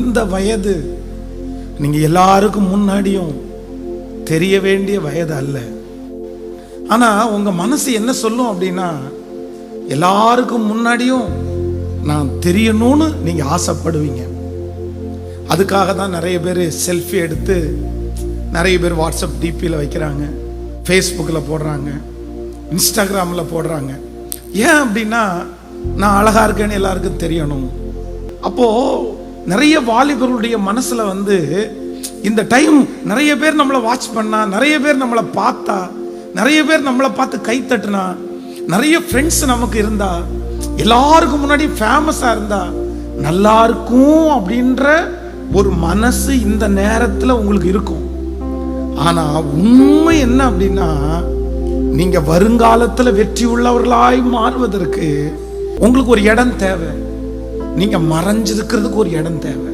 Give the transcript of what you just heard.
இந்த வயது நீங்க எல்லாருக்கும் முன்னாடியும் தெரிய வேண்டிய வயது அல்ல. ஆனா உங்க மனசு என்ன சொல்லும் அப்படின்னா, எல்லாருக்கும் முன்னாடியும் நான் தெரியணும்னு நீங்க ஆசைப்படுவீங்க. அதுக்காக தான் நிறைய பேர் செல்ஃபி எடுத்து நிறைய பேர் வாட்ஸ்அப் டிபியில் வைக்கிறாங்க, ஃபேஸ்புக்கில் போடுறாங்க, இன்ஸ்டாகிராமில் போடுறாங்க. ஏன் அப்படின்னா, நான் அழகா இருக்கேன்னு எல்லாருக்கும் தெரியணும். அப்போ நிறைய வாலிபர்களுடைய மனசுல இந்த டைம் நிறைய பேர் நம்மளை வாட்ச் பண்ணா, நிறைய பேர் நம்மளை பார்த்தா, நிறைய பேர் நம்மளை பார்த்து கை தட்டுனா, நிறைய ஃப்ரெண்ட்ஸ் நமக்கு இருந்தா, எல்லாருக்கும் முன்னாடி ஃபேமஸா இருந்தா நல்லா இருக்கும் அப்படின்ற ஒரு மனசு இந்த நேரத்தில் உங்களுக்கு இருக்கும். ஆனா உண்மை என்ன அப்படின்னா, நீங்க வருங்காலத்தில் வெற்றி உள்ளவர்களாய் மாறுவதற்கு உங்களுக்கு ஒரு இடம் தேவை. நீங்க மறைஞ்சிருக்கிறதுக்கு ஒரு இடம் தேவை.